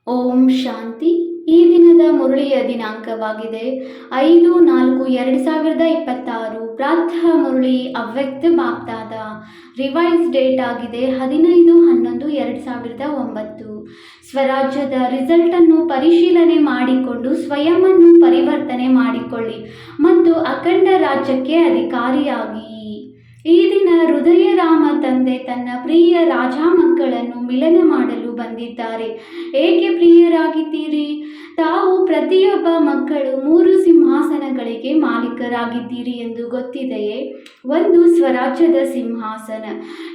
ಓಂ ಶಾಂತಿ. ಈ ದಿನದ ಮುರಳಿಯ ದಿನಾಂಕವಾಗಿದೆ 5-4-2026. ಪ್ರಾತಃ ಮುರಳಿ ಅವ್ಯಕ್ತ ಬಾಪ್ದಾದ. ರಿವೈಸ್ ಡೇಟ್ ಆಗಿದೆ 15-11-2009. ಸ್ವರಾಜ್ಯದ ರಿಸಲ್ಟನ್ನು ಪರಿಶೀಲನೆ ಮಾಡಿಕೊಂಡು ಸ್ವಯಂವನ್ನು ಪರಿವರ್ತನೆ ಮಾಡಿಕೊಳ್ಳಿ ಮತ್ತು ಅಖಂಡ ರಾಜ್ಯಕ್ಕೆ ಅಧಿಕಾರಿಯಾಗಿ. ಈ ದಿನ ಹೃದಯ ರಾಮ ತಂದೆ ತನ್ನ ಪ್ರಿಯ ರಾಜ ಮಕ್ಕಳನ್ನು ಮಿಲನ ಮಾಡಲು ಬಂದಿದ್ದಾರೆ. ಏಕೆ ಪ್ರಿಯರಾಗಿದ್ದೀರಿ? ತಾವು ಪ್ರತಿಯೊಬ್ಬ ಮಕ್ಕಳು 3 ಸಿಂಹಾಸನಗಳಿಗೆ ಮಾಲೀಕರಾಗಿದ್ದೀರಿ ಎಂದು ಗೊತ್ತಿದೆಯೇ? ಒಂದು ಸ್ವರಾಜ್ಯದ ಸಿಂಹಾಸನ,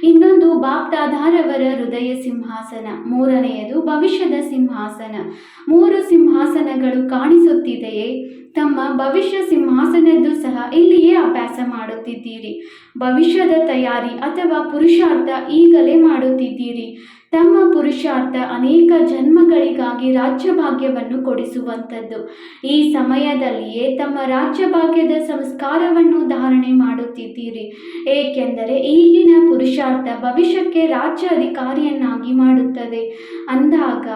ಇನ್ನೊಂದು ಬಾಪ್ದಾದಾರವರ ಹೃದಯ ಸಿಂಹಾಸನ, ಮೂರನೆಯದು ಭವಿಷ್ಯದ ಸಿಂಹಾಸನ. 3 ಸಿಂಹಾಸನಗಳು ಕಾಣಿಸುತ್ತಿದೆಯೇ? ತಮ್ಮ ಭವಿಷ್ಯ ಸಿಂಹಾಸನದ್ದು ಸಹ ಇಲ್ಲಿಯೇ ಅಭ್ಯಾಸ ಮಾಡುತ್ತಿದ್ದೀರಿ. ಭವಿಷ್ಯದ ತಯಾರಿ ಅಥವಾ ಪುರುಷಾರ್ಥ ಈಗಲೇ ಮಾಡುತ್ತಿದ್ದೀರಿ. ತಮ್ಮ ಪುರುಷಾರ್ಥ ಅನೇಕ ಜನ್ಮಗಳಿಗಾಗಿ ರಾಜ್ಯಭಾಗ್ಯವನ್ನು ಕೊಡಿಸುವಂಥದ್ದು. ಈ ಸಮಯದಲ್ಲಿಯೇ ತಮ್ಮ ರಾಜ್ಯಭಾಗ್ಯದ ಸಂಸ್ಕಾರವನ್ನು ಧಾರಣೆ ಮಾಡುತ್ತಿದ್ದೀರಿ. ಏಕೆಂದರೆ ಈಗಿನ ಪುರುಷಾರ್ಥ ಭವಿಷ್ಯಕ್ಕೆ ರಾಜ್ಯ ಅಧಿಕಾರಿಯನ್ನಾಗಿ ಮಾಡುತ್ತದೆ. ಅಂದಾಗ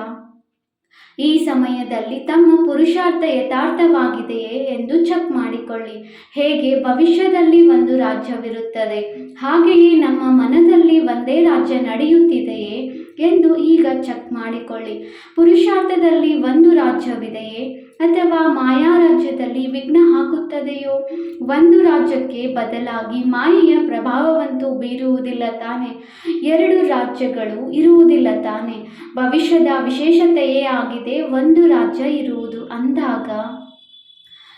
ಈ ಸಮಯದಲ್ಲಿ ತಮ್ಮ ಪುರುಷಾರ್ಥ ಯಥಾರ್ಥವಾಗಿದೆಯೇ ಎಂದು ಚೆಕ್ ಮಾಡಿಕೊಳ್ಳಿ. ಹೇಗೆ ಭವಿಷ್ಯದಲ್ಲಿ ಒಂದು ರಾಜ್ಯವಿರುತ್ತದೆ, ಹಾಗೆಯೇ ನಮ್ಮ ಮನದಲ್ಲಿ ಒಂದೇ ರಾಜ್ಯ ನಡೆಯುತ್ತಿದೆಯೇ ಎಂದು ಈಗ ಚೆಕ್ ಮಾಡಿಕೊಳ್ಳಿ. ಪುರುಷಾರ್ಥದಲ್ಲಿ ಒಂದು ರಾಜ್ಯವಿದೆಯೇ ಅಥವಾ ಮಾಯಾ ರಾಜ್ಯದಲ್ಲಿ ವಿಘ್ನ ಹಾಕುತ್ತದೆಯೋ? ಒಂದು ರಾಜ್ಯಕ್ಕೆ ಬದಲಾಗಿ ಮಾಯೆಯ ಪ್ರಭಾವವಂತೂ ಬೀರುವುದಿಲ್ಲ ತಾನೆ? 2 ರಾಜ್ಯಗಳು ಇರುವುದಿಲ್ಲ ತಾನೆ? ಭವಿಷ್ಯದ ವಿಶೇಷತೆಯೇ ಆಗಿದೆ ಒಂದು ರಾಜ್ಯ ಇರುವುದು. ಅಂದಾಗ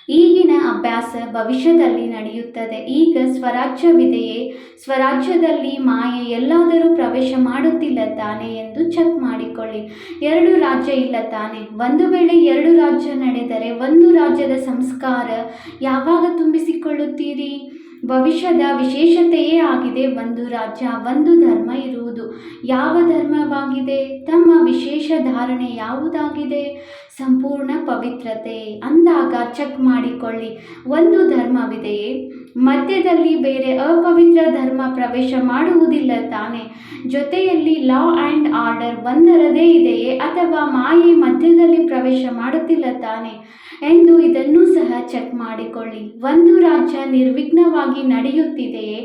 ಈಗಿನ ಅಭ್ಯಾಸ ಭವಿಷ್ಯದಲ್ಲಿ ನಡೆಯುತ್ತದೆ. ಈಗ ಸ್ವರಾಜ್ಯವಿದೆಯೇ? ಸ್ವರಾಜ್ಯದಲ್ಲಿ ಮಾಯೆ ಎಲ್ಲಾದರೂ ಪ್ರವೇಶ ಮಾಡುತ್ತಿಲ್ಲ ತಾನೆ ಎಂದು ಚೆಕ್ ಮಾಡಿಕೊಳ್ಳಿ. 2 ರಾಜ್ಯ ಇಲ್ಲ ತಾನೆ? ಒಂದು ವೇಳೆ 2 ರಾಜ್ಯ ನಡೆದರೆ ಒಂದು ರಾಜ್ಯದ ಸಂಸ್ಕಾರ ಯಾವಾಗ ತುಂಬಿಸಿಕೊಳ್ಳುತ್ತೀರಿ? ಭವಿಷ್ಯದ ವಿಶೇಷತೆಯೇ ಆಗಿದೆ ಒಂದು ರಾಜ್ಯ, ಒಂದು ಧರ್ಮ ಇರುವುದು. ಯಾವ ಧರ್ಮವಾಗಿದೆ? ತಮ್ಮ ವಿಶೇಷ ಧಾರಣೆ ಯಾವುದಾಗಿದೆ? ಸಂಪೂರ್ಣ ಪವಿತ್ರತೆ. ಅಂದಾಗ ಚೆಕ್ ಮಾಡಿಕೊಳ್ಳಿ, ಒಂದು ಧರ್ಮವಿದೆಯೇ? ಮಧ್ಯದಲ್ಲಿ ಬೇರೆ ಅಪವಿತ್ರ ಧರ್ಮ ಪ್ರವೇಶ ಮಾಡುವುದಿಲ್ಲ ತಾನೆ? ಜೊತೆಯಲ್ಲಿ ಲಾ ಆ್ಯಂಡ್ ಆರ್ಡರ್ ಒಂದರದೇ ಇದೆಯೇ ಅಥವಾ ಮಾಯೆ ಮಧ್ಯದಲ್ಲಿ ಪ್ರವೇಶ ಮಾಡುತ್ತಿಲ್ಲ ತಾನೆ ಎಂದು ಇದನ್ನೂ ಸಹ ಚೆಕ್ ಮಾಡಿಕೊಳ್ಳಿ. ಒಂದು ರಾಜ್ಯ ನಿರ್ವಿಘ್ನವಾಗಿ ನಡೆಯುತ್ತಿದೆಯೇ?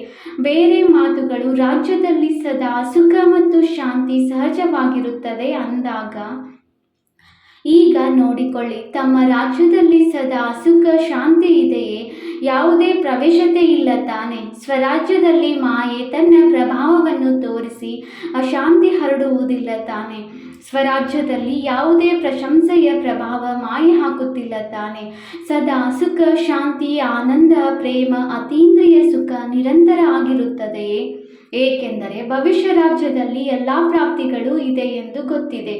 ಬೇರೆ ಮಾತುಗಳು, ರಾಜ್ಯದಲ್ಲಿ ಸದಾ ಸುಖ ಮತ್ತು ಶಾಂತಿ ಸಹಜವಾಗಿರುತ್ತದೆ. ಅಂದಾಗ ಈಗ ನೋಡಿಕೊಳ್ಳಿ, ತಮ್ಮ ರಾಜ್ಯದಲ್ಲಿ ಸದಾ ಸುಖ ಶಾಂತಿ ಇದೆಯೇ? ಯಾವುದೇ ಪ್ರವೇಶತೆ ಇಲ್ಲ ತಾನೆ? ಸ್ವರಾಜ್ಯದಲ್ಲಿ ಮಾಯೆ ತನ್ನ ಪ್ರಭಾವವನ್ನು ತೋರಿಸಿ ಅಶಾಂತಿ ಹರಡುವುದಿಲ್ಲ ತಾನೆ? ಸ್ವರಾಜ್ಯದಲ್ಲಿ ಯಾವುದೇ ಪ್ರಶಂಸೆಯ ಪ್ರಭಾವ ಮಾಯೆ ಹಾಕುತ್ತಿಲ್ಲ ತಾನೆ? ಸದಾ ಸುಖ ಶಾಂತಿ ಆನಂದ ಪ್ರೇಮ ಅತೀಂದ್ರಿಯ ಸುಖ ನಿರಂತರ ಆಗಿರುತ್ತದೆಯೇ? ಏಕೆಂದರೆ ಭವಿಷ್ಯ ರಾಜ್ಯದಲ್ಲಿ ಎಲ್ಲ ಪ್ರಾಪ್ತಿಗಳು ಇದೆ ಎಂದು ಗೊತ್ತಿದೆ.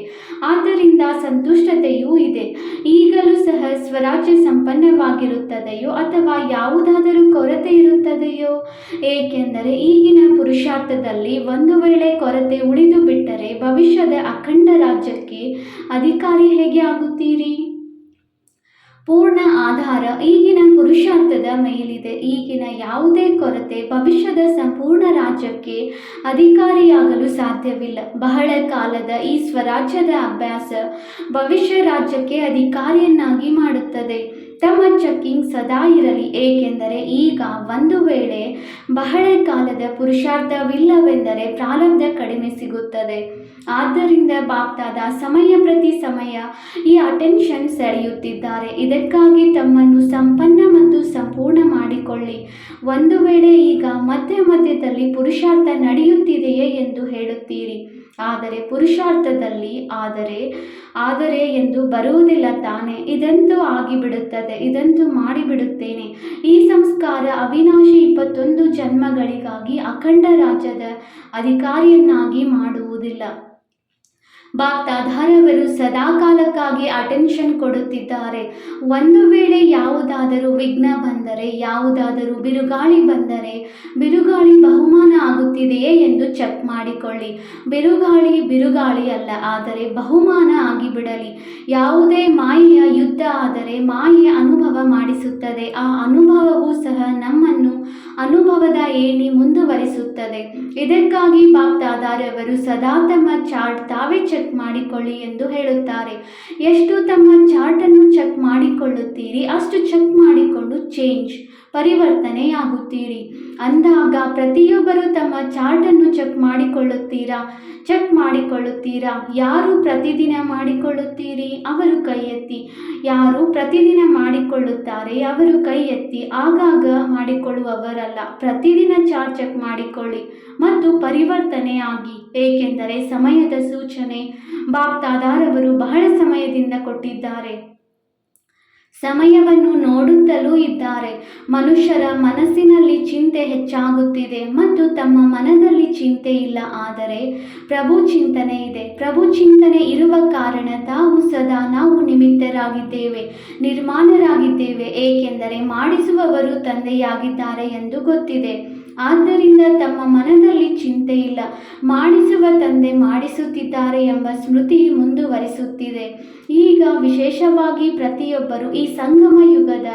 ಆದ್ದರಿಂದ ಸಂತುಷ್ಟತೆಯೂ ಇದೆ. ಈಗಲೂ ಸಹ ಸ್ವರಾಜ್ಯ ಸಂಪನ್ನವಾಗಿರುತ್ತದೆಯೋ ಅಥವಾ ಯಾವುದಾದರೂ ಕೊರತೆ ಇರುತ್ತದೆಯೋ? ಏಕೆಂದರೆ ಈಗಿನ ಪುರುಷಾರ್ಥದಲ್ಲಿ ಒಂದು ವೇಳೆ ಕೊರತೆ ಉಳಿದು ಬಿಟ್ಟರೆ ಭವಿಷ್ಯದ ಅಖಂಡ ರಾಜ್ಯಕ್ಕೆ ಅಧಿಕಾರಿ ಹೇಗೆ ಆಗುತ್ತೀರಿ? ಪೂರ್ಣ ಆಧಾರ ಈಗಿನ ಪುರುಷಾರ್ಥದ ಮೇಲಿದೆ. ಈಗಿನ ಯಾವುದೇ ಕೊರತೆ ಭವಿಷ್ಯದ ಸಂಪೂರ್ಣ ರಾಜ್ಯಕ್ಕೆ ಅಧಿಕಾರಿಯಾಗಲು ಸಾಧ್ಯವಿಲ್ಲ. ಬಹಳ ಕಾಲದ ಈ ಸ್ವರಾಜ್ಯದ ಅಭ್ಯಾಸ ಭವಿಷ್ಯ ರಾಜ್ಯಕ್ಕೆ ಅಧಿಕಾರಿಯನ್ನಾಗಿ ಮಾಡುತ್ತದೆ. ತಮ್ಮ ಚೆಕ್ಕಿಂಗ್ ಸದಾ ಇರಲಿ. ಏಕೆಂದರೆ ಈಗ ಒಂದು ವೇಳೆ ಬಹಳ ಕಾಲದ ಪುರುಷಾರ್ಥವಿಲ್ಲವೆಂದರೆ ಪ್ರಾರಬ್ಧ ಕಡಿಮೆ ಸಿಗುತ್ತದೆ. ಆದ್ದರಿಂದ ಬಾಪ್ದಾದ ಸಮಯ ಪ್ರತಿ ಸಮಯ ಈ ಅಟೆನ್ಷನ್ ಸೆಳೆಯುತ್ತಿದ್ದಾರೆ. ಇದಕ್ಕಾಗಿ ತಮ್ಮನ್ನು ಸಂಪನ್ನ ಮತ್ತು ಸಂಪೂರ್ಣ ಮಾಡಿಕೊಳ್ಳಿ. ಒಂದು ವೇಳೆ ಈಗ ಮಧ್ಯದಲ್ಲಿ ಪುರುಷಾರ್ಥ ನಡೆಯುತ್ತಿದೆಯೇ ಎಂದು ಹೇಳುತ್ತೀರಿ, ಆದರೆ ಪುರುಷಾರ್ಥದಲ್ಲಿ ಆದರೆ ಎಂದು ಬರುವುದಿಲ್ಲ ತಾನೆ? ಇದಂತೂ ಆಗಿಬಿಡುತ್ತದೆ, ಇದಂತೂ ಮಾಡಿಬಿಡುತ್ತೇನೆ. ಈ ಸಂಸ್ಕಾರ ಅವಿನಾಶಿ 21 ಜನ್ಮಗಳಿಗಾಗಿ ಅಖಂಡ ರಾಜ್ಯದ ಅಧಿಕಾರಿಯನ್ನಾಗಿ ಮಾಡುವುದಿಲ್ಲ. ಬಾಪ್ದಾದಾರವರು ಸದಾಕಾಲಕ್ಕಾಗಿ ಅಟೆನ್ಷನ್ ಕೊಡುತ್ತಿದ್ದಾರೆ. ಒಂದು ವೇಳೆ ಯಾವುದಾದರೂ ವಿಘ್ನ ಬಂದರೆ, ಯಾವುದಾದರೂ ಬಿರುಗಾಳಿ ಬಂದರೆ, ಬಿರುಗಾಳಿ ಬಹುಮಾನ ಆಗುತ್ತಿದೆಯೇ ಎಂದು ಚೆಕ್ ಮಾಡಿಕೊಳ್ಳಿ. ಬಿರುಗಾಳಿ ಅಲ್ಲ, ಆದರೆ ಬಹುಮಾನ ಆಗಿ ಮಾಡಿಬಿಡಲಿ. ಯಾವುದೇ ಮಾಯೆಯ ಯುದ್ಧ ಆದರೆ ಮಾಯೆ ಅನುಭವ ಮಾಡಿಸುತ್ತದೆ. ಆ ಅನುಭವವೂ ಸಹ ನಮ್ಮನ್ನು ಅನುಭವದ ಏಣಿ ಮುಂದುವರಿಸುತ್ತದೆ. ಇದಕ್ಕಾಗಿ ಬಾಪ್ ದಾದಾರವರು ಸದಾ ತಮ್ಮ ಚಾರ್ಟ್ ತಾವೇ ಚೆಕ್ ಮಾಡಿಕೊಳ್ಳಿ ಎಂದು ಹೇಳುತ್ತಾರೆ. ಎಷ್ಟು ತಮ್ಮ ಚಾರ್ಟನ್ನು ಚೆಕ್ ಮಾಡಿಕೊಳ್ಳುತ್ತೀರಿ ಅಷ್ಟು ಚೆಕ್ ಮಾಡಿಕೊಂಡು ಪರಿವರ್ತನೆಯಾಗುತ್ತೀರಿ. ಅಂದಾಗ ಪ್ರತಿಯೊಬ್ಬರು ತಮ್ಮ ಚಾರ್ಟನ್ನು ಚೆಕ್ ಮಾಡಿಕೊಳ್ಳುತ್ತೀರಾ? ಯಾರು ಪ್ರತಿದಿನ ಮಾಡಿಕೊಳ್ಳುತ್ತೀರಿ ಅವರು ಕೈ ಎತ್ತಿ. ಯಾರು ಪ್ರತಿದಿನ ಮಾಡಿಕೊಳ್ಳುತ್ತಾರೆ ಅವರು ಕೈ ಎತ್ತಿ. ಆಗಾಗ ಮಾಡಿಕೊಳ್ಳುವವರಲ್ಲ, ಪ್ರತಿದಿನ ಚಾರ್ಟ್ ಚೆಕ್ ಮಾಡಿಕೊಳ್ಳಿ ಮತ್ತು ಪರಿವರ್ತನೆಯಾಗಿ. ಏಕೆಂದರೆ ಸಮಯದ ಸೂಚನೆ ಬಾಪ್ ದಾದಾರವರು ಬಹಳ ಸಮಯದಿಂದ ಕೊಟ್ಟಿದ್ದಾರೆ. ಸಮಯವನ್ನು ನೋಡುತ್ತಲೂ ಇದ್ದಾರೆ. ಮನುಷ್ಯರ ಮನಸ್ಸಿನಲ್ಲಿ ಚಿಂತೆ ಹೆಚ್ಚಾಗುತ್ತಿದೆ ಮತ್ತು ತಮ್ಮ ಮನದಲ್ಲಿ ಚಿಂತೆ ಇಲ್ಲ, ಆದರೆ ಪ್ರಭು ಚಿಂತನೆ ಇದೆ. ಪ್ರಭು ಚಿಂತನೆ ಇರುವ ಕಾರಣ ನಾವು ನಿಮಿತ್ತರಾಗಿದ್ದೇವೆ, ನಿರ್ಮಾಣರಾಗಿದ್ದೇವೆ. ಏಕೆಂದರೆ ಮಾಡಿಸುವವರು ತಂದೆಯಾಗಿದ್ದಾರೆ ಎಂದು ಗೊತ್ತಿದೆ. ಆದ್ದರಿಂದ ತಮ್ಮ ಮನದಲ್ಲಿ ಚಿಂತೆ ಇಲ್ಲ. ಮಾಡಿಸುವ ತಂದೆ ಮಾಡಿಸುತ್ತಿದ್ದಾರೆ ಎಂಬ ಸ್ಮೃತಿ ಮುಂದುವರಿಸುತ್ತಿದೆ. ಈಗ ವಿಶೇಷವಾಗಿ ಪ್ರತಿಯೊಬ್ಬರು ಈ ಸಂಗಮ ಯುಗದ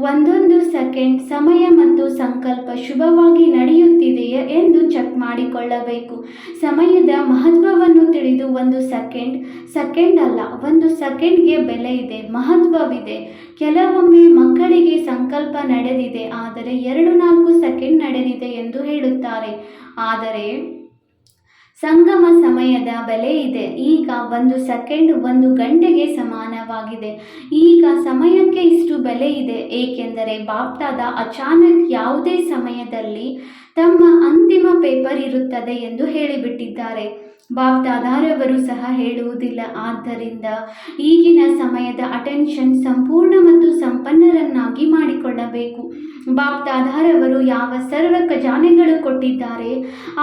ಒಂದೊಂದು ಸೆಕೆಂಡ್ ಸಮಯ ಮತ್ತು ಸಂಕಲ್ಪ ಶುಭವಾಗಿ ನಡೆಯುತ್ತಿದೆಯೇ ಎಂದು ಚೆಕ್ ಮಾಡಿಕೊಳ್ಳಬೇಕು. ಸಮಯದ ಮಹತ್ವವನ್ನು ತಿಳಿದು ಒಂದು ಸೆಕೆಂಡ್ ಅಲ್ಲ, ಒಂದು ಸೆಕೆಂಡ್ಗೆ ಬೆಲೆ ಇದೆ, ಮಹತ್ವವಿದೆ. ಕೆಲವೊಮ್ಮೆ ಮಕ್ಕಳಿಗೆ ಸಂಕಲ್ಪ ನಡೆದಿದೆ, ಆದರೆ 2-4 ಸೆಕೆಂಡ್ ನಡೆದಿದೆ ಎಂದು ಹೇಳುತ್ತಾರೆ. ಆದರೆ ಸಂಗಮ ಸಮಯದ ಬೆಲೆ ಇದೆ. ಈಗ 1 ಸೆಕೆಂಡ್ 1 ಗಂಟೆಗೆ ಸಮಾನವಾಗಿದೆ. ಈಗ ಸಮಯಕ್ಕೆ ಇಷ್ಟು ಬೆಲೆ ಇದೆ, ಏಕೆಂದರೆ ಬಾಪ್ದಾದ ಅಚಾನಕ್ ಯಾವುದೇ ಸಮಯದಲ್ಲಿ ತಮ್ಮ ಅಂತಿಮ ಪೇಪರ್ ಇರುತ್ತದೆ ಎಂದು ಹೇಳಿಬಿಟ್ಟಿದ್ದಾರೆ. ಬಾಪ್ ದಾದಾರವರು ಸಹ ಹೇಳುವುದಿಲ್ಲ. ಆದ್ದರಿಂದ ಈಗಿನ ಸಮಯದ ಅಟೆನ್ಷನ್ ಸಂಪೂರ್ಣ ಮತ್ತು ಸಂಪನ್ನರನ್ನಾಗಿ ಮಾಡಿಕೊಳ್ಳಬೇಕು. ಬಾಪ್ ದಾದಾರವರು ಯಾವ ಸರ್ವ ಖಜಾನೆಗಳು ಕೊಟ್ಟಿದ್ದಾರೆ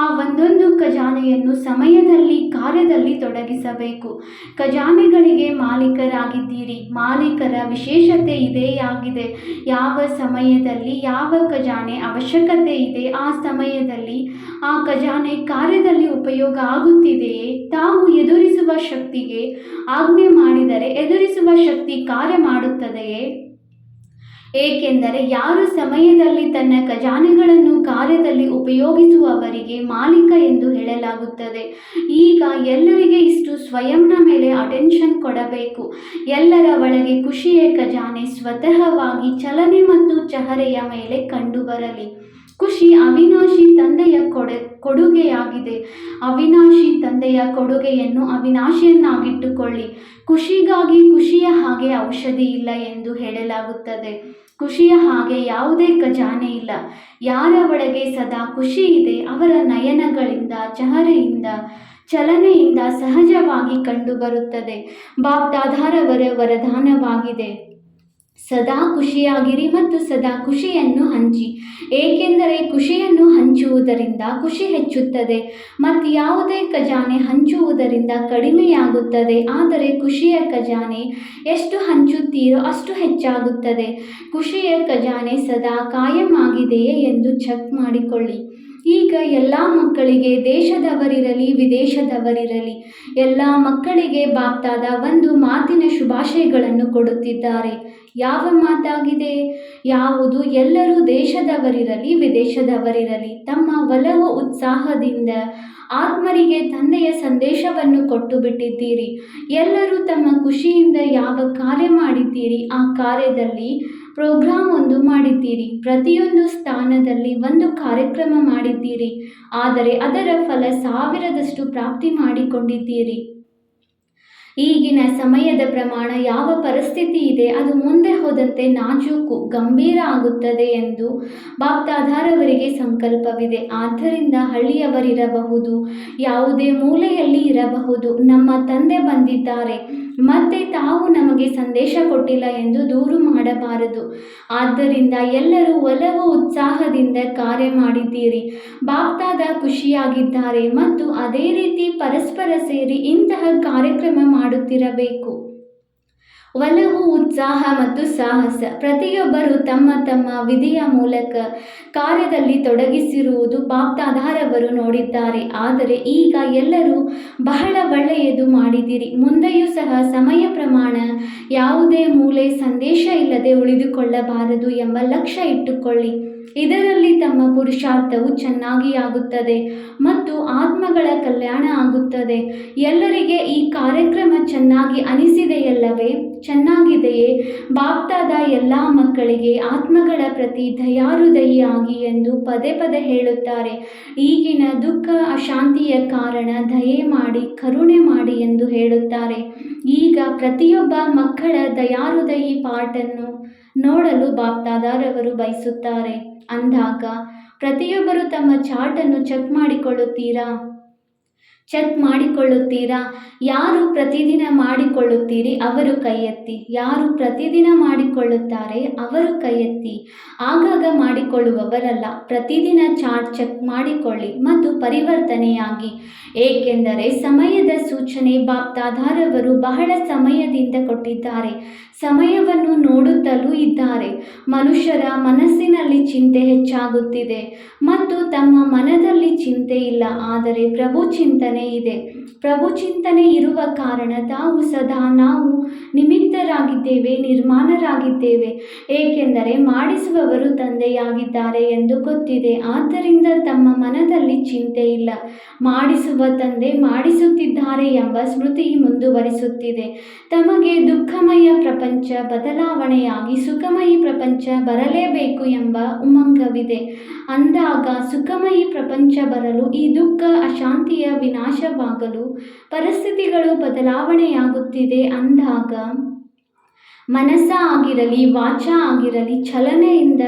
ಆ ಒಂದೊಂದು ಖಜಾನೆಯನ್ನು ಸಮಯದಲ್ಲಿ ಕಾರ್ಯದಲ್ಲಿ ತೊಡಗಿಸಬೇಕು. ಖಜಾನೆಗಳಿಗೆ ಮಾಲೀಕರಾಗಿದ್ದೀರಿ. ಮಾಲೀಕರ ವಿಶೇಷತೆ ಇದೇ ಆಗಿದೆ. ಯಾವ ಸಮಯದಲ್ಲಿ ಯಾವ ಖಜಾನೆ ಅವಶ್ಯಕತೆ ಇದೆ ಆ ಸಮಯದಲ್ಲಿ ಆ ಖಜಾನೆ ಕಾರ್ಯದಲ್ಲಿ ಉಪಯೋಗ ಆಗುತ್ತಿದೆಯೇ? ತಾವು ಎದುರಿಸುವ ಶಕ್ತಿಗೆ ಆಜ್ಞೆ ಮಾಡಿದರೆ ಎದುರಿಸುವ ಶಕ್ತಿ ಕಾರ್ಯ ಮಾಡುತ್ತದೆಯೇ? ಏಕೆಂದರೆ ಯಾರು ಸಮಯದಲ್ಲಿ ತನ್ನ ಖಜಾನೆಗಳನ್ನು ಕಾರ್ಯದಲ್ಲಿ ಉಪಯೋಗಿಸುವವರಿಗೆ ಮಾಲೀಕ ಎಂದು ಹೇಳಲಾಗುತ್ತದೆ. ಈಗ ಎಲ್ಲರಿಗೆ ಇಷ್ಟು ಸ್ವಯಂನ ಮೇಲೆ ಅಟೆನ್ಷನ್ ಕೊಡಬೇಕು. ಎಲ್ಲರ ಒಳಗೆ ಖುಷಿಯ ಖಜಾನೆ ಸ್ವತಃವಾಗಿ ಚಲನೆ ಮತ್ತು ಚಹರೆಯ ಮೇಲೆ ಕಂಡುಬರಲಿ. ಖುಷಿ ಅವಿನಾಶಿ ತಂದೆಯ ಕೊಡುಗೆಯಾಗಿದೆ. ಅವಿನಾಶಿ ತಂದೆಯ ಕೊಡುಗೆಯನ್ನು ಅವಿನಾಶಿಯನ್ನಾಗಿಟ್ಟುಕೊಳ್ಳಿ. ಖುಷಿಗಾಗಿ ಖುಷಿಯ ಹಾಗೆ ಔಷಧಿ ಇಲ್ಲ ಎಂದು ಹೇಳಲಾಗುತ್ತದೆ. ಖುಷಿಯ ಹಾಗೆ ಯಾವುದೇ ಖಜಾನೆ ಇಲ್ಲ. ಯಾರ ಒಳಗೆ ಸದಾ ಖುಷಿ ಇದೆ ಅವರ ನಯನಗಳಿಂದ ಚಹರೆಯಿಂದ ಚಲನೆಯಿಂದ ಸಹಜವಾಗಿ ಕಂಡುಬರುತ್ತದೆ. ಬಾಪ್ ದಾದಾರವರ ವರದಾನವಾಗಿದೆ. ಸದಾ ಖುಷಿಯಾಗಿರಿ ಮತ್ತು ಸದಾ ಖುಷಿಯನ್ನು ಹಂಚಿ. ಏಕೆಂದರೆ ಖುಷಿಯನ್ನು ಹಂಚುವುದರಿಂದ ಖುಷಿ ಹೆಚ್ಚುತ್ತದೆ ಮತ್ತು ಯಾವುದೇ ಖಜಾನೆ ಹಂಚುವುದರಿಂದ ಕಡಿಮೆಯಾಗುತ್ತದೆ. ಆದರೆ ಖುಷಿಯ ಖಜಾನೆ ಎಷ್ಟು ಹಂಚುತ್ತೀರೋ ಅಷ್ಟು ಹೆಚ್ಚಾಗುತ್ತದೆ. ಖುಷಿಯ ಖಜಾನೆ ಸದಾ ಕಾಯಂ ಆಗಿದೆಯೇ ಎಂದು ಚೆಕ್ ಮಾಡಿಕೊಳ್ಳಿ. ಈಗ ಎಲ್ಲ ಮಕ್ಕಳಿಗೆ ದೇಶದವರಿರಲಿ ವಿದೇಶದವರಿರಲಿ ಎಲ್ಲ ಮಕ್ಕಳಿಗೆ ಬಾಪ್ದಾದ ಒಂದು ಮಾತಿನ ಶುಭಾಶಯಗಳನ್ನು ಕೊಡುತ್ತಿದ್ದಾರೆ. ಯಾವ ಮಾತಾಗಿದೆ? ಯಾವುದು? ಎಲ್ಲರೂ ದೇಶದವರಿರಲಿ ವಿದೇಶದವರಿರಲಿ ತಮ್ಮ ಒಲವು ಉತ್ಸಾಹದಿಂದ ಆತ್ಮರಿಗೆ ತಂದೆಯ ಸಂದೇಶವನ್ನು ಕೊಟ್ಟು ಬಿಟ್ಟಿದ್ದೀರಿ. ಎಲ್ಲರೂ ತಮ್ಮ ಖುಷಿಯಿಂದ ಯಾವ ಕಾರ್ಯ ಮಾಡಿದ್ದೀರಿ ಆ ಕಾರ್ಯದಲ್ಲಿ ಪ್ರೋಗ್ರಾಮ್ ಒಂದು ಮಾಡಿದ್ದೀರಿ. ಪ್ರತಿಯೊಂದು ಸ್ಥಾನದಲ್ಲಿ ಒಂದು ಕಾರ್ಯಕ್ರಮ ಮಾಡಿದ್ದೀರಿ, ಆದರೆ ಅದರ ಫಲ 1000ದಷ್ಟು ಪ್ರಾಪ್ತಿ ಮಾಡಿಕೊಂಡಿದ್ದೀರಿ. ಈಗಿನ ಸಮಯದ ಪ್ರಮಾಣ ಯಾವ ಪರಿಸ್ಥಿತಿ ಇದೆ ಅದು ಮುಂದೆ ಹೋದಂತೆ ನಾಜೂಕು ಗಂಭೀರ ಆಗುತ್ತದೆ ಎಂದು ಬಾಪ್ ದಾದಾರವರಿಗೆ ಸಂಕಲ್ಪವಿದೆ. ಆದ್ದರಿಂದ ಹಳ್ಳಿಯವರಿರಬಹುದು, ಯಾವುದೇ ಮೂಲೆಯಲ್ಲಿ ಇರಬಹುದು, ನಮ್ಮ ತಂದೆ ಬಂದಿದ್ದಾರೆ ಮತ್ತೆ ತಾವು ನಮಗೆ ಸಂದೇಶ ಕೊಟ್ಟಿಲ್ಲ ಎಂದು ದೂರು ಮಾಡಬಾರದು. ಆದ್ದರಿಂದ ಎಲ್ಲರೂ ಒಲವು ಉತ್ಸಾಹದಿಂದ ಕಾರ್ಯ ಮಾಡಿದ್ದೀರಿ. ಬಾಪ್ದಾದ ಖುಷಿಯಾಗಿದ್ದಾರೆ ಮತ್ತು ಅದೇ ರೀತಿ ಪರಸ್ಪರ ಸೇರಿ ಇಂತಹ ಕಾರ್ಯಕ್ರಮ ಮಾಡುತ್ತಿರಬೇಕು. ಒಲವು, ಉತ್ಸಾಹ ಮತ್ತು ಸಾಹಸ. ಪ್ರತಿಯೊಬ್ಬರೂ ತಮ್ಮ ತಮ್ಮ ವಿಧಿಯ ಮೂಲಕ ಕಾರ್ಯದಲ್ಲಿ ತೊಡಗಿಸಿರುವುದು ಬಾಪ್ದಾದಾರವರು ನೋಡಿದ್ದಾರೆ. ಆದರೆ ಈಗ ಎಲ್ಲರೂ ಬಹಳ ಒಳ್ಳೆಯದು ಮಾಡಿದಿರಿ. ಮುಂದೆಯೂ ಸಹ ಸಮಯ ಪ್ರಮಾಣ ಯಾವುದೇ ಮೂಲೆ ಸಂದೇಶ ಇಲ್ಲದೆ ಉಳಿದುಕೊಳ್ಳಬಾರದು ಎಂಬ ಲಕ್ಷ್ಯ ಇಟ್ಟುಕೊಳ್ಳಿ. ಇದರಲ್ಲಿ ತಮ್ಮ ಪುರುಷಾರ್ಥವು ಚೆನ್ನಾಗಿ ಆಗುತ್ತದೆ ಮತ್ತು ಆತ್ಮಗಳ ಕಲ್ಯಾಣ ಆಗುತ್ತದೆ. ಎಲ್ಲರಿಗೆ ಈ ಕಾರ್ಯಕ್ರಮ ಚೆನ್ನಾಗಿ ಅನಿಸಿದೆಯಲ್ಲವೇ? ಚೆನ್ನಾಗಿದೆಯೇ? ಬಾಪ್ದಾದ ಎಲ್ಲ ಮಕ್ಕಳಿಗೆ ಆತ್ಮಗಳ ಪ್ರತಿ ದಯಾಹೃದಯಿಯಾಗಿ ಎಂದು ಪದೇ ಪದೇ ಹೇಳುತ್ತಾರೆ. ಈಗಿನ ದುಃಖ ಅಶಾಂತಿಯ ಕಾರಣ ದಯೆ ಮಾಡಿ, ಕರುಣೆ ಮಾಡಿ ಎಂದು ಹೇಳುತ್ತಾರೆ. ಈಗ ಪ್ರತಿಯೊಬ್ಬ ಮಕ್ಕಳ ದಯಾಹೃದಯಿ ಪಾಠನ್ನು ನೋಡಲು ಬಾಪ್ದಾದಾರವರು ಬಯಸುತ್ತಾರೆ. ಅಂದಾಗ ಪ್ರತಿಯೊಬ್ಬರು ತಮ್ಮ ಚಾರ್ಟನ್ನು ಚೆಕ್ ಮಾಡಿಕೊಳ್ಳುತ್ತೀರಾ? ಯಾರು ಪ್ರತಿದಿನ ಮಾಡಿಕೊಳ್ಳುತ್ತೀರಿ ಅವರು ಕೈ ಎತ್ತಿ. ಯಾರು ಪ್ರತಿದಿನ ಮಾಡಿಕೊಳ್ಳುತ್ತಾರೆ ಅವರು ಕೈ ಎತ್ತಿ. ಆಗಾಗ ಮಾಡಿಕೊಳ್ಳುವವರಲ್ಲ. ಪ್ರತಿದಿನ ಚಾರ್ಟ್ ಚೆಕ್ ಮಾಡಿಕೊಳ್ಳಿ ಮತ್ತು ಪರಿವರ್ತನೆಯಾಗಿ. ಏಕೆಂದರೆ ಸಮಯದ ಸೂಚನೆ ಬಾಪ್ದಾದಾರವರು ಬಹಳ ಸಮಯದಿಂದ ಕೊಟ್ಟಿದ್ದಾರೆ. ಸಮಯವನ್ನು ನೋಡುತ್ತಲೂ ಇದ್ದಾರೆ. ಮನುಷ್ಯರ ಮನಸ್ಸಿನಲ್ಲಿ ಚಿಂತೆ ಹೆಚ್ಚಾಗುತ್ತಿದೆ ಮತ್ತು ತಮ್ಮ ಮನದಲ್ಲಿ ಚಿಂತೆ ಇಲ್ಲ, ಆದರೆ ಪ್ರಭು ಚಿಂತನೆ ಇದೆ. ಪ್ರಭು ಚಿಂತನೆ ಇರುವ ಕಾರಣ ತಾವು ಸದಾ ನಾವು ನಿಮಿತ್ತರಾಗಿದ್ದೇವೆ, ನಿರ್ಮಾಣರಾಗಿದ್ದೇವೆ. ಏಕೆಂದರೆ ಮಾಡಿಸುವವರು ತಂದೆಯಾಗಿದ್ದಾರೆ ಎಂದು ಗೊತ್ತಿದೆ. ಆದ್ದರಿಂದ ತಮ್ಮ ಮನದಲ್ಲಿ ಚಿಂತೆ ಇಲ್ಲ. ಮಾಡಿಸುವ ತಂದೆ ಮಾಡಿಸುತ್ತಿದ್ದಾರೆ ಎಂಬ ಸ್ಮೃತಿ ಮುಂದುವರಿಸುತ್ತಿದೆ. ತಮಗೆ ದುಃಖಮಯ ಪ್ರಪಂಚ ಬದಲಾವಣೆಯಾಗಿ ಸುಖಮಯಿ ಪ್ರಪಂಚ ಬರಲೇಬೇಕು ಎಂಬ ಉಮಂಗವಿದೆ. ಅಂದಾಗ ಸುಖಮಯಿ ಪ್ರಪಂಚ ಬರಲು, ಈ ದುಃಖ ಅಶಾಂತಿಯ ವಿನಾಶವಾಗಲು ಪರಿಸ್ಥಿತಿಗಳು ಬದಲಾವಣೆಯಾಗುತ್ತಿದೆ. ಅಂದಾಗ ಮನಸ್ಸ ಆಗಿರಲಿ, ವಾಚ ಆಗಿರಲಿ, ಚಲನೆಯಿಂದ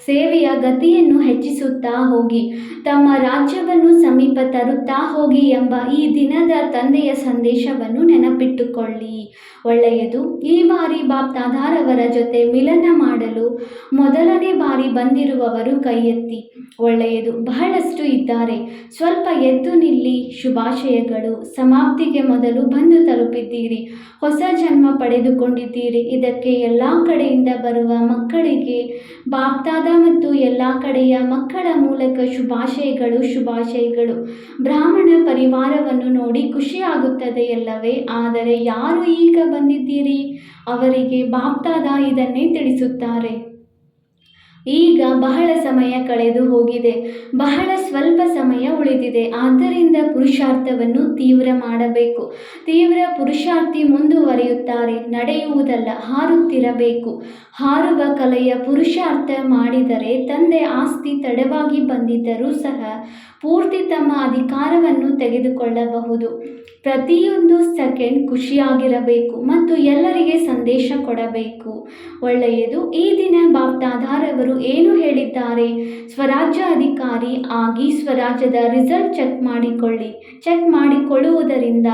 ಸೇವೆಯ ಗತಿಯನ್ನು ಹೆಚ್ಚಿಸುತ್ತಾ ಹೋಗಿ, ತಮ್ಮ ರಾಜ್ಯವನ್ನು ಸಮೀಪ ತರುತ್ತಾ ಹೋಗಿ ಎಂಬ ಈ ದಿನದ ತಂದೆಯ ಸಂದೇಶವನ್ನು ನೆನಪಿಟ್ಟುಕೊಳ್ಳಿ. ಒಳ್ಳೆಯದು. ಈ ಬಾರಿ ಬಾಪ್ದಾದಾರವರ ಜೊತೆ ಮಿಲನ ಮಾಡಲು ಮೊದಲನೇ ಬಾರಿ ಬಂದಿರುವವರು ಕೈ ಎತ್ತಿ. ಒಳ್ಳೆಯದು. ಬಹಳಷ್ಟು ಇದ್ದಾರೆ. ಸ್ವಲ್ಪ ಎದ್ದು ನಿಲ್ಲಿ. ಶುಭಾಶಯಗಳು. ಸಮಾಪ್ತಿಗೆ ಮೊದಲು ಬಂದು ತಲುಪಿದ್ದೀರಿ. ಹೊಸ ಜನ್ಮ ಪಡೆದುಕೊಂಡಿದ್ದೀರಿ. ಇದಕ್ಕೆ ಎಲ್ಲ ಕಡೆಯಿಂದ ಬರುವ ಮಕ್ಕಳಿಗೆ ಬಾಪ್ದಾದ ಮತ್ತು ಎಲ್ಲ ಕಡೆಯ ಮಕ್ಕಳ ಮೂಲಕ ಶುಭಾಶಯಗಳು. ಬ್ರಾಹ್ಮಣ ಪರಿವಾರವನ್ನು ನೋಡಿ ಖುಷಿಯಾಗುತ್ತದೆಯಲ್ಲವೇ? ಆದರೆ ಯಾರು ಈಗ ಬಂದಿದ್ದೀರಿ ಅವರಿಗೆ ಬಾಪ್ದಾದ ಇದನ್ನೇ ತಿಳಿಸುತ್ತಾರೆ. ಈಗ ಬಹಳ ಸಮಯ ಕಳೆದು ಹೋಗಿದೆ. ಬಹಳ ಸ್ವಲ್ಪ ಸಮಯ ಉಳಿದಿದೆ. ಆದ್ದರಿಂದ ಪುರುಷಾರ್ಥವನ್ನು ತೀವ್ರ ಮಾಡಬೇಕು. ತೀವ್ರ ಪುರುಷಾರ್ಥಿ ಮುಂದುವರಿಯುತ್ತಾರೆ. ನಡೆಯುವುದಲ್ಲ, ಹಾರುತ್ತಿರಬೇಕು. ಹಾರುವ ಕಲೆಯ ಪುರುಷಾರ್ಥ ಮಾಡಿದರೆ ತಂದೆ ಆಸ್ತಿ ತಡವಾಗಿ ಬಂದಿದ್ದರೂ ಸಹ ಪೂರ್ತಿ ತಮ್ಮ ಅಧಿಕಾರವನ್ನು ತೆಗೆದುಕೊಳ್ಳಬಹುದು. ಪ್ರತಿಯೊಂದು ಸೆಕೆಂಡ್ ಖುಷಿಯಾಗಿರಬೇಕು ಮತ್ತು ಎಲ್ಲರಿಗೆ ಸಂದೇಶ ಕೊಡಬೇಕು. ಒಳ್ಳೆಯದು. ಈ ದಿನ ಬಾಪ್ದಾದಾರವರು ಏನು ಹೇಳಿದ್ದಾರೆ? ಸ್ವರಾಜ್ಯ ಅಧಿಕಾರಿ ಆಗಿ ಸ್ವರಾಜ್ಯದ ರಿಸಲ್ಟ್ ಚೆಕ್ ಮಾಡಿಕೊಳ್ಳುವುದರಿಂದ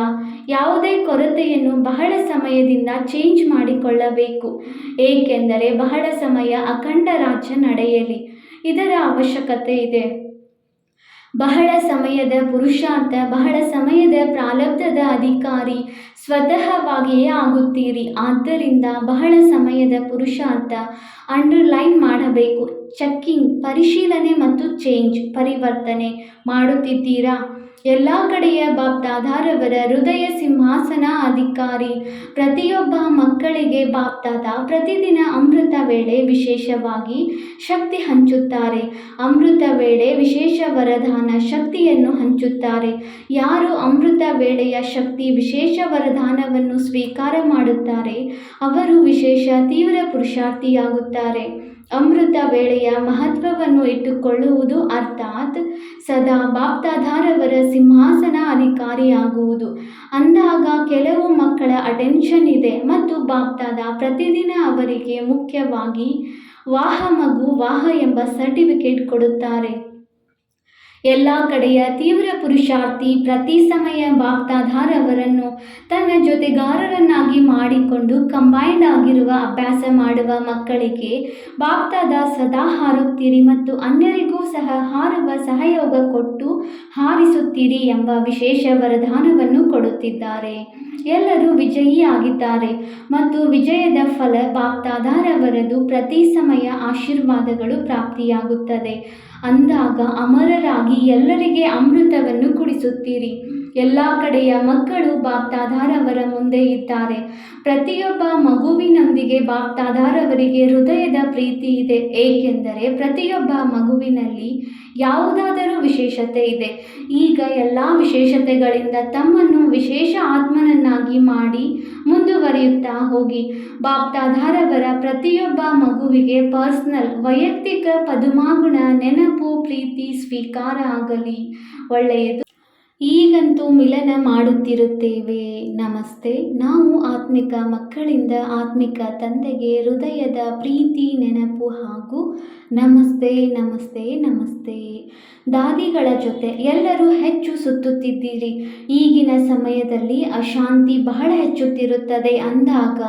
ಯಾವುದೇ ಕೊರತೆಯನ್ನು ಬಹಳ ಸಮಯದಿಂದ ಚೇಂಜ್ ಮಾಡಿಕೊಳ್ಳಬೇಕು. ಏಕೆಂದರೆ ಬಹಳ ಸಮಯ ಅಖಂಡ ರಾಜ್ಯ ನಡೆಯಲಿ, ಇದರ ಅವಶ್ಯಕತೆ ಇದೆ. ಬಹಳ ಸಮಯದ ಪುರುಷಾರ್ಥ, ಬಹಳ ಸಮಯದ ಪ್ರಾರಬ್ಧದ ಅಧಿಕಾರಿ ಸ್ವತಃವಾಗಿಯೇ ಆಗುತ್ತೀರಿ. ಆದ್ದರಿಂದ ಬಹಳ ಸಮಯದ ಪುರುಷಾರ್ಥ ಅಂಡರ್ಲೈನ್ ಮಾಡಬೇಕು. ಚೆಕ್ಕಿಂಗ್, ಪರಿಶೀಲನೆ ಮತ್ತು ಪರಿವರ್ತನೆ ಮಾಡುತ್ತಿದ್ದೀರಾ? ಎಲ್ಲ ಕಡೆಯ ಬಾಪ್ದಾದಾರವರ ಹೃದಯ ಸಿಂಹಾಸನ ಅಧಿಕಾರಿ. ಪ್ರತಿಯೊಬ್ಬ ಮಕ್ಕಳಿಗೆ ಬಾಪ್ದಾದ ಪ್ರತಿದಿನ ಅಮೃತ ವೇಳೆ ವಿಶೇಷವಾಗಿ ಶಕ್ತಿ ಹಂಚುತ್ತಾರೆ. ಅಮೃತ ವೇಳೆ ವಿಶೇಷ ವರದಾನ ಶಕ್ತಿಯನ್ನು ಹಂಚುತ್ತಾರೆ. ಯಾರು ಅಮೃತ ವೇಳೆಯ ಶಕ್ತಿ ವಿಶೇಷ ವರದಾನವನ್ನು ಸ್ವೀಕಾರ ಮಾಡುತ್ತಾರೆ ಅವರು ವಿಶೇಷ ತೀವ್ರ ಪುರುಷಾರ್ಥಿಯಾಗುತ್ತಾರೆ. ಅಮೃತ ವೇಳೆಯ ಮಹತ್ವವನ್ನು ಇಟ್ಟುಕೊಳ್ಳುವುದು ಅರ್ಥಾತ್ ಸದಾ ಬಾಪ್ದಾದಾರವರ ಸಿಂಹಾಸನ ಅಧಿಕಾರಿಯಾಗುವುದು. ಅಂದಾಗ ಕೆಲವು ಮಕ್ಕಳ ಅಟೆನ್ಷನ್ ಇದೆ ಮತ್ತು ಬಾಪ್ದಾದ ಪ್ರತಿದಿನ ಅವರಿಗೆ ಮುಖ್ಯವಾಗಿ ವಾಹ ಎಂಬ ಸರ್ಟಿಫಿಕೇಟ್ ಕೊಡುತ್ತಾರೆ. ಎಲ್ಲ ಕಡೆಯ ತೀವ್ರ ಪುರುಷಾರ್ಥಿ ಪ್ರತಿ ಸಮಯ ಬಾಪ್ದಾದಾರವರನ್ನು ತನ್ನ ಜೊತೆಗಾರರನ್ನಾಗಿ ಮಾಡಿಕೊಂಡು ಕಂಬೈನ್ಡ್ ಆಗಿರುವ ಅಭ್ಯಾಸ ಮಾಡುವ ಮಕ್ಕಳಿಗೆ ಬಾಪ್ದಾದ ಸದಾ ಹಾರುತ್ತೀರಿ ಮತ್ತು ಅನ್ಯರಿಗೂ ಸಹ ಹಾರುವ ಸಹಯೋಗ ಕೊಟ್ಟು ಹಾರಿಸುತ್ತೀರಿ ಎಂಬ ವಿಶೇಷ ವರದಾನವನ್ನು ಕೊಡುತ್ತಿದ್ದಾರೆ. ಎಲ್ಲರೂ ವಿಜಯಿಯಾಗಿದ್ದಾರೆ ಮತ್ತು ವಿಜಯದ ಫಲ ಬಾಪ್ತಾದಾರವರದು ಪ್ರತಿ ಸಮಯ ಆಶೀರ್ವಾದಗಳು ಪ್ರಾಪ್ತಿಯಾಗುತ್ತದೆ. ಅಂದಾಗ ಅಮರರಾಗಿ ಎಲ್ಲರಿಗೆ ಅಮೃತವನ್ನು ಕುಡಿಸುತ್ತೀರಿ. ಎಲ್ಲ ಕಡೆಯ ಮಕ್ಕಳು ಬಾಪ್ತಾದಾರವರ ಮುಂದೆ ಇದ್ದಾರೆ. ಪ್ರತಿಯೊಬ್ಬ ಮಗುವಿನೊಂದಿಗೆ ಬಾಪ್ತಾದಾರವರಿಗೆ ಹೃದಯದ ಪ್ರೀತಿ ಇದೆ, ಏಕೆಂದರೆ ಪ್ರತಿಯೊಬ್ಬ ಮಗುವಿನಲ್ಲಿ ಯಾವುದಾದರೂ ವಿಶೇಷತೆ ಇದೆ. ಈಗ ಎಲ್ಲ ವಿಶೇಷತೆಗಳಿಂದ ತಮ್ಮನ್ನು ವಿಶೇಷ ಆತ್ಮನನ್ನಾಗಿ ಮಾಡಿ ಮುಂದುವರಿಯುತ್ತಾ ಹೋಗಿ. ಬಾಪ್ತಾದಾರವರ ಪ್ರತಿಯೊಬ್ಬ ಮಗುವಿಗೆ ಪರ್ಸನಲ್ ವೈಯಕ್ತಿಕ ಪದುಮಾಗುಣ ನೆನಪು ಪ್ರೀತಿ ಸ್ವೀಕಾರ ಆಗಲಿ. ಒಳ್ಳೆಯದು. ಈಗಂತೂ ಮಿಲನ ಮಾಡುತ್ತಿರುತ್ತೇವೆ. ನಮಸ್ತೆ. ನಾವು ಆತ್ಮಿಕ ಮಕ್ಕಳಿಂದ ಆತ್ಮಿಕ ತಂದೆಗೆ ಹೃದಯದ ಪ್ರೀತಿ ನೆನಪು ಹಾಗೂ ನಮಸ್ತೆ ನಮಸ್ತೆ ನಮಸ್ತೆ. ದಾದಿಗಳ ಜೊತೆ ಎಲ್ಲರೂ ಹೆಚ್ಚು ಸುತ್ತುತ್ತಿದ್ದೀರಿ. ಈಗಿನ ಸಮಯದಲ್ಲಿ ಅಶಾಂತಿ ಬಹಳ ಹೆಚ್ಚುತ್ತಿರುತ್ತದೆ. ಅಂದಾಗ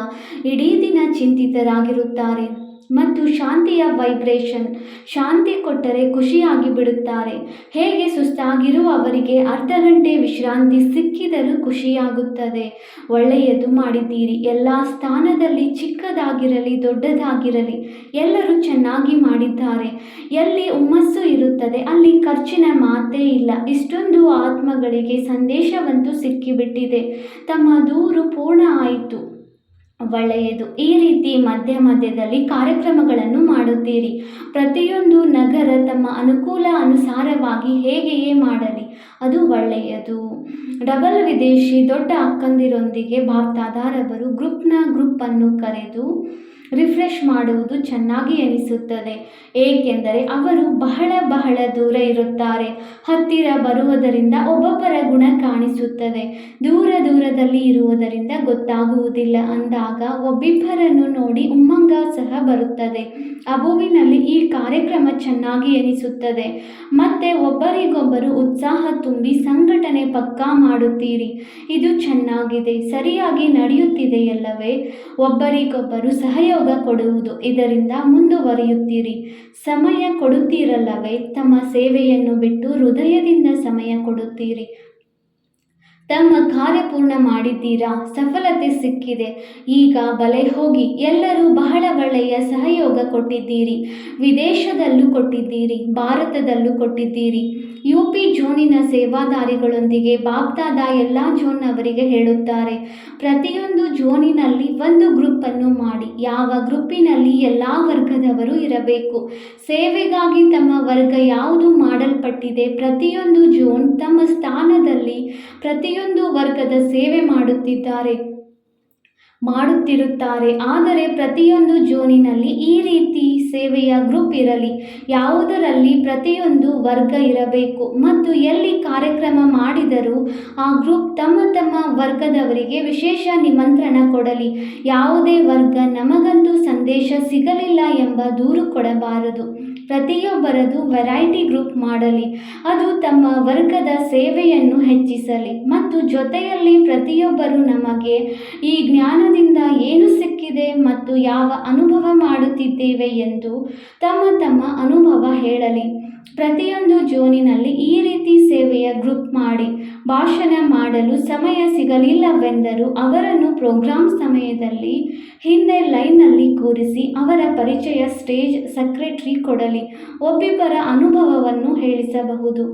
ಇಡೀ ದಿನ ಚಿಂತಿತರಾಗಿರುತ್ತಾರೆ ಮತ್ತು ಶಾಂತಿಯ ವೈಬ್ರೇಷನ್ ಶಾಂತಿ ಕೊಟ್ಟರೆ ಖುಷಿಯಾಗಿ ಬಿಡುತ್ತಾರೆ. ಹೇಗೆ ಸುಸ್ತಾಗಿರುವವರಿಗೆ ಅರ್ಧ ಗಂಟೆ ವಿಶ್ರಾಂತಿ ಸಿಕ್ಕಿದರೂ ಖುಷಿಯಾಗುತ್ತದೆ. ಒಳ್ಳೆಯದು ಮಾಡಿದ್ದೀರಿ. ಎಲ್ಲ ಸ್ಥಾನದಲ್ಲಿ ಚಿಕ್ಕದಾಗಿರಲಿ ದೊಡ್ಡದಾಗಿರಲಿ ಎಲ್ಲರೂ ಚೆನ್ನಾಗಿ ಮಾಡಿದ್ದಾರೆ. ಎಲ್ಲಿ ಹುಮ್ಮಸ್ಸು ಇರುತ್ತದೆ ಅಲ್ಲಿ ಖರ್ಚಿನ ಮಾತೇ ಇಲ್ಲ. ಇಷ್ಟೊಂದು ಆತ್ಮಗಳಿಗೆ ಸಂದೇಶವಂತೂ ಸಿಕ್ಕಿಬಿಟ್ಟಿದೆ. ತಮ್ಮ ದೂರು ಪೂರ್ಣ ಆಯಿತು. ಒಳ್ಳೆಯದು. ಈ ರೀತಿ ಮಧ್ಯ ಮಧ್ಯದಲ್ಲಿ ಕಾರ್ಯಕ್ರಮಗಳನ್ನು ಮಾಡುತ್ತೀರಿ. ಪ್ರತಿಯೊಂದು ನಗರ ತಮ್ಮ ಅನುಕೂಲ ಅನುಸಾರವಾಗಿ ಹೇಗೆಯೇ ಮಾಡಲಿ, ಅದು ಒಳ್ಳೆಯದು. ಡಬಲ್ ವಿದೇಶಿ ದೊಡ್ಡ ಅಕ್ಕಂದಿರೊಂದಿಗೆ ಬಾಪ್ತಾದಾರವರು ಗ್ರೂಪನ್ನು ಕರೆದು ರಿಫ್ರೆಶ್ ಮಾಡುವುದು ಚೆನ್ನಾಗಿ ಎನಿಸುತ್ತದೆ. ಏಕೆಂದರೆ ಅವರು ಬಹಳ ದೂರ ಇರುತ್ತಾರೆ. ಹತ್ತಿರ ಬರುವುದರಿಂದ ಒಬ್ಬೊಬ್ಬರ ಗುಣ ಕಾಣಿಸುತ್ತದೆ. ದೂರದಲ್ಲಿ ಇರುವುದರಿಂದ ಗೊತ್ತಾಗುವುದಿಲ್ಲ. ಅಂದಾಗ ಒಬ್ಬಿಬ್ಬರನ್ನು ನೋಡಿ ಉಮ್ಮಂಗ ಸಹ ಬರುತ್ತದೆ. ಅಬುವಿನಲ್ಲಿ ಈ ಕಾರ್ಯಕ್ರಮ ಚೆನ್ನಾಗಿ ಎನಿಸುತ್ತದೆ. ಮತ್ತೆ ಒಬ್ಬರಿಗೊಬ್ಬರು ಉತ್ಸಾಹ ತುಂಬಿ ಸಂಘಟನೆ ಪಕ್ಕಾ ಮಾಡುತ್ತೀರಿ. ಇದು ಚೆನ್ನಾಗಿದೆ. ಸರಿಯಾಗಿ ನಡೆಯುತ್ತಿದೆಯಲ್ಲವೇ? ಒಬ್ಬರಿಗೊಬ್ಬರು ಸಹಯೋಗ ಕೊಡುವುದು. ಇದರಿಂದ ಮುಂದುವರಿಯುತ್ತೀರಿ. ಸಮಯ ಕೊಡುತ್ತೀರಲ್ಲವೇ? ತಮ್ಮ ಸೇವೆಯನ್ನು ಬಿಟ್ಟು ಹೃದಯದಿಂದ ಸಮಯ ಕೊಡುತ್ತೀರಿ. ತಮ್ಮ ಕಾರ್ಯ ಪೂರ್ಣ ಮಾಡಿದ್ದೀರಾ? ಸಫಲತೆ ಸಿಕ್ಕಿದೆ. ಈಗ ಬಲೆ ಹೋಗಿ. ಎಲ್ಲರೂ ಬಹಳ ಒಳ್ಳೆಯ ಸಹಯೋಗ ಕೊಟ್ಟಿದ್ದೀರಿ. ವಿದೇಶದಲ್ಲೂ ಕೊಟ್ಟಿದ್ದೀರಿ, ಭಾರತದಲ್ಲೂ ಕೊಟ್ಟಿದ್ದೀರಿ. ಯುಪಿ ಜೋನಿನ ಸೇವಾದಾರಿಗಳೊಂದಿಗೆ ಬಾಪ್ದಾದ ಎಲ್ಲ ಜೋನ್ನವರಿಗೆ ಹೇಳುತ್ತಾರೆ, ಪ್ರತಿಯೊಂದು ಜೋನಿನಲ್ಲಿ ಒಂದು ಗ್ರೂಪನ್ನು ಮಾಡಿ. ಯಾವ ಗ್ರೂಪಿನಲ್ಲಿ ಎಲ್ಲ ವರ್ಗದವರು ಇರಬೇಕು. ಸೇವೆಗಾಗಿ ತಮ್ಮ ವರ್ಗ ಯಾವುದು ಮಾಡಲ್ಪಟ್ಟಿದೆ. ಪ್ರತಿಯೊಂದು ಜೋನ್ ತಮ್ಮ ಸ್ಥಾನದಲ್ಲಿ ಪ್ರತಿಯೊಂದು ವರ್ಗದ ಸೇವೆ ಮಾಡುತ್ತಿರುತ್ತಾರೆ. ಆದರೆ ಪ್ರತಿಯೊಂದು ಜೋನಿನಲ್ಲಿ ಈ ರೀತಿ ಸೇವೆಯ ಗ್ರೂಪ್ ಇರಲಿ. ಯಾವುದರಲ್ಲಿ ಪ್ರತಿಯೊಂದು ವರ್ಗ ಇರಬೇಕು ಮತ್ತು ಎಲ್ಲಿ ಕಾರ್ಯಕ್ರಮ ಮಾಡಿದರೂ ಆ ಗ್ರೂಪ್ ತಮ್ಮ ವರ್ಗದವರಿಗೆ ವಿಶೇಷ ನಿಮಂತ್ರಣ ಕೊಡಲಿ. ಯಾವುದೇ ವರ್ಗ ನಮಗಂತೂ ಸಂದೇಶ ಸಿಗಲಿಲ್ಲ ಎಂಬ ದೂರು ಕೊಡಬಾರದು. ಪ್ರತಿಯೊಬ್ಬರದು ವೆರೈಟಿ ಗ್ರೂಪ್ ಮಾಡಲಿ. ಅದು ತಮ್ಮ ವರ್ಗದ ಸೇವೆಯನ್ನು ಹೆಚ್ಚಿಸಲಿ ಮತ್ತು ಜೊತೆಯಲ್ಲಿ ಪ್ರತಿಯೊಬ್ಬರು ನಮಗೆ ಈ ಜ್ಞಾನದಿಂದ ಏನು ಸಿಕ್ಕಿದೆ ಮತ್ತು ಯಾವ ಅನುಭವ ಮಾಡುತ್ತಿದ್ದೇವೆ ಎಂದು ತಮ್ಮ ಅನುಭವ ಹೇಳಲಿ. ಪ್ರತಿಯೊಂದು ಜೋನಿನಲ್ಲಿ ಈ ರೀತಿ ಸೇವೆಯ ಗ್ರೂಪ್ ಮಾಡಿ. ಭಾಷಣ ಮಾಡಲು ಸಮಯ ಸಿಗಲಿಲ್ಲವೆಂದರೂ ಅವರನ್ನು ಪ್ರೋಗ್ರಾಂ ಸಮಯದಲ್ಲಿ ಹಿಂದೆ ಲೈನ್ನಲ್ಲಿ ಕೂರಿಸಿ ಅವರ ಪರಿಚಯ ಸ್ಟೇಜ್ ಸೆಕ್ರೆಟರಿ ಕೊಡಲಿ. ಒಬ್ಬಿಬ್ಬರ ಅನುಭವವನ್ನು ಹೇಳಿಸಬಹುದು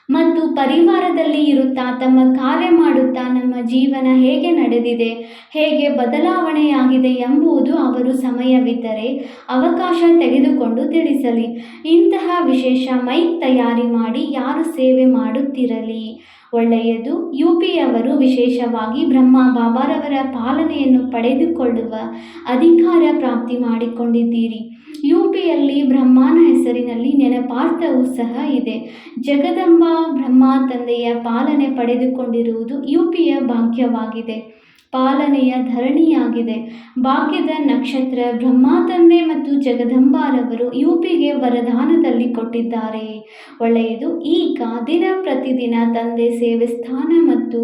ಮತ್ತು ಪರಿವಾರದಲ್ಲಿ ಇರುತ್ತಾ ತಮ್ಮ ಕಾರ್ಯ ಮಾಡುತ್ತಾ ನಮ್ಮ ಜೀವನ ಹೇಗೆ ನಡೆದಿದೆ, ಹೇಗೆ ಬದಲಾವಣೆಯಾಗಿದೆ ಎಂಬುದು ಅವರು ಸಮಯವಿದ್ದರೆ ಅವಕಾಶ ತೆಗೆದುಕೊಂಡು ತಿಳಿಸಲಿ. ಇಂತಹ ವಿಶೇಷ ಮೈಕ್ ತಯಾರಿ ಮಾಡಿ ಯಾರು ಸೇವೆ ಮಾಡುತ್ತಿರಲಿ. ಒಳ್ಳೆಯದು. ಯುಪಿಯವರು ವಿಶೇಷವಾಗಿ ಬ್ರಹ್ಮ ಬಾಬಾರವರ ಪಾಲನೆಯನ್ನು ಪಡೆದುಕೊಳ್ಳುವ ಅಧಿಕಾರ ಪ್ರಾಪ್ತಿ ಮಾಡಿಕೊಂಡಿದ್ದೀರಿ. ಯುಪಿಯಲ್ಲಿ ಬ್ರಹ್ಮನ ಹೆಸರಿನಲ್ಲಿ ನೆನಪಾರ್ಥವೂ ಸಹ ಇದೆ. ಜಗದಂಬಾ ಬ್ರಹ್ಮ ತಂದೆಯ ಪಾಲನೆ ಪಡೆದುಕೊಂಡಿರುವುದು ಯುಪಿಯ ಭಾಗ್ಯವಾಗಿದೆ. ಪಾಲನೆಯ ಧರಣಿಯಾಗಿದೆ. ಭಾಗ್ಯದ ನಕ್ಷತ್ರ ಬ್ರಹ್ಮ ತಂದೆ ಮತ್ತು ಜಗದಂಬಾರವರು ಯುಪಿಗೆ ವರದಾನದಲ್ಲಿ ಕೊಟ್ಟಿದ್ದಾರೆ. ಒಳ್ಳೆಯದು. ಈಗ ದಿನ ಪ್ರತಿದಿನ ತಂದೆ ಸೇವೆ ಸ್ಥಾನ ಮತ್ತು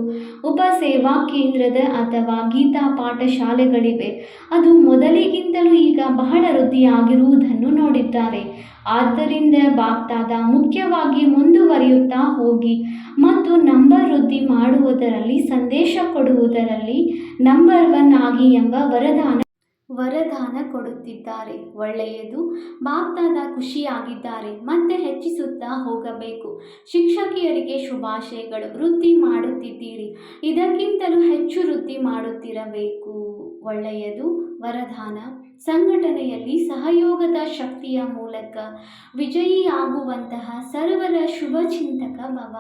ಉಪಸೇವಾ ಕೇಂದ್ರದ ಅಥವಾ ಗೀತಾ ಪಾಠಶಾಲೆಗಳಿವೆ. ಅದು ಮೊದಲಿಗಿಂತಲೂ ಈಗ ಬಹಳ ವೃದ್ಧಿಯಾಗಿರುವುದನ್ನು ನೋಡಿದ್ದಾರೆ. ಆದ್ದರಿಂದ ಬಾಪ್ತಾದ ಮುಖ್ಯವಾಗಿ ಮುಂದುವರಿಯುತ್ತಾ ಹೋಗಿ ಮತ್ತು ನಂಬರ್ ವೃದ್ಧಿ ಮಾಡುವುದರಲ್ಲಿ, ಸಂದೇಶ ಕೊಡುವುದರಲ್ಲಿ ನಂಬರ್ 1 ಆಗಿ ಎಂಬ ವರದಾನ ಕೊಡುತ್ತಿದ್ದಾರೆ. ಒಳ್ಳೆಯದು. ಬಾಪ್ತಾದ ಖುಷಿಯಾಗಿದ್ದಾರೆ ಮತ್ತೆ ಹೆಚ್ಚಿಸುತ್ತಾ ಹೋಗಬೇಕು. ಶಿಕ್ಷಕಿಯರಿಗೆ ಶುಭಾಶಯಗಳು. ವೃದ್ಧಿ ಮಾಡುತ್ತಿದ್ದೀರಿ, ಇದಕ್ಕಿಂತಲೂ ಹೆಚ್ಚು ವೃದ್ಧಿ ಮಾಡುತ್ತಿರಬೇಕು. ಒಳ್ಳೆಯದು. ವರದಾನ: ಸಂಘಟನೆಯಲ್ಲಿ ಸಹಯೋಗದ ಶಕ್ತಿಯ ಮೂಲಕ ವಿಜಯಿಯಾಗುವಂತಹ ಸರ್ವರ ಶುಭಚಿಂತಕ ಭವ.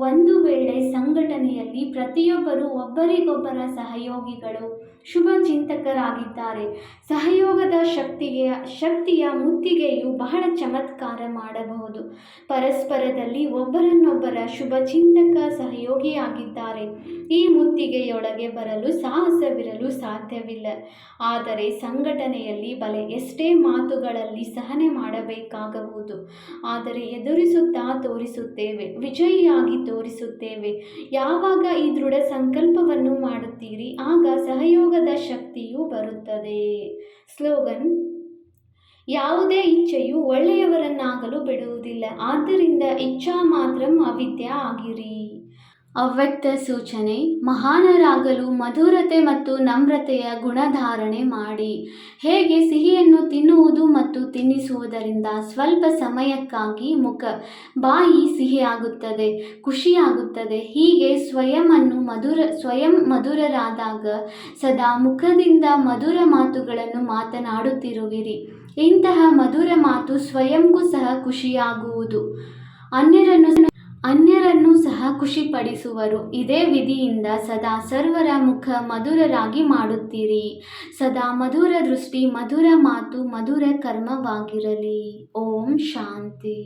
ಒಂದು ವೇಳೆ ಸಂಘಟನೆಯಲ್ಲಿ ಪ್ರತಿಯೊಬ್ಬರೂ ಒಬ್ಬರಿಗೊಬ್ಬರ ಸಹಯೋಗಿಗಳು, ಶುಭಚಿಂತಕರಾಗಿದ್ದಾರೆ, ಸಹಯೋಗದ ಶಕ್ತಿಯ ಮುತ್ತಿಗೆಯು ಬಹಳ ಚಮತ್ಕಾರ ಮಾಡಬಹುದು. ಪರಸ್ಪರದಲ್ಲಿ ಒಬ್ಬರನ್ನೊಬ್ಬರ ಶುಭಚಿಂತಕ ಸಹಯೋಗಿಯಾಗಿದ್ದಾರೆ. ಈ ಮುತ್ತಿಗೆಯೊಳಗೆ ಬರಲು ಸಾಹಸವಿರಲು ಸಾಧ್ಯವಿಲ್ಲ. ಆದರೆ ಸಂಘಟನೆಯಲ್ಲಿ ಬಲೆ ಎಷ್ಟೇ ಮಾತುಗಳಲ್ಲಿ ಸಹನೆ ಮಾಡಬೇಕಾಗಬಹುದು. ಆದರೆ ಎದುರಿಸುತ್ತಾ ತೋರಿಸುತ್ತೇವೆ, ವಿಜಯಿಯಾಗಿ ತೋರಿಸುತ್ತೇವೆ. ಯಾವಾಗ ಈ ದೃಢ ಸಂಕಲ್ಪವನ್ನು ಮಾಡುತ್ತೀರಿ, ಆಗ ಸಹಯೋಗದ ಶಕ್ತಿಯು ಬರುತ್ತದೆ. ಸ್ಲೋಗನ್: ಯಾವುದೇ ಇಚ್ಛೆಯು ಒಳ್ಳೆಯವರನ್ನಾಗಲು ಬಿಡುವುದಿಲ್ಲ. ಆದ್ದರಿಂದ ಇಚ್ಛಾ ಮಾತ್ರ ಅವಿದ್ಯ ಆಗಿರಿ. ಅವ್ಯಕ್ತ ಸೂಚನೆ: ಮಹಾನರಾಗಲು ಮಧುರತೆ ಮತ್ತು ನಮ್ರತೆಯ ಗುಣಧಾರಣೆ ಮಾಡಿ. ಹೇಗೆ ಸಿಹಿಯನ್ನು ತಿನ್ನುವುದು ಮತ್ತು ತಿನ್ನಿಸುವುದರಿಂದ ಸ್ವಲ್ಪ ಸಮಯಕ್ಕಾಗಿ ಬಾಯಿ ಸಿಹಿಯಾಗುತ್ತದೆ, ಖುಷಿಯಾಗುತ್ತದೆ, ಹೀಗೆ ಸ್ವಯಂ ಮಧುರರಾದಾಗ ಸದಾ ಮುಖದಿಂದ ಮಧುರ ಮಾತುಗಳನ್ನು ಮಾತನಾಡುತ್ತಿರುವಿರಿ. ಇಂತಹ ಮಧುರ ಮಾತು ಸ್ವಯಂಗೂ ಸಹ ಖುಷಿಯಾಗುವುದು, ಅನ್ಯರನ್ನು ಸಹ ಖುಷಿಪಡಿಸುವರು. ಇದೇ ವಿಧಿಯಿಂದ ಸದಾ ಸರ್ವರ ಮುಖ ಮಧುರರಾಗಿ ಮಾಡುತ್ತೀರಿ. ಸದಾ ಮಧುರ ದೃಷ್ಟಿ, ಮಧುರ ಮಾತು, ಮಧುರ ಕರ್ಮವಾಗಿರಲಿ. ಓಂ ಶಾಂತಿ.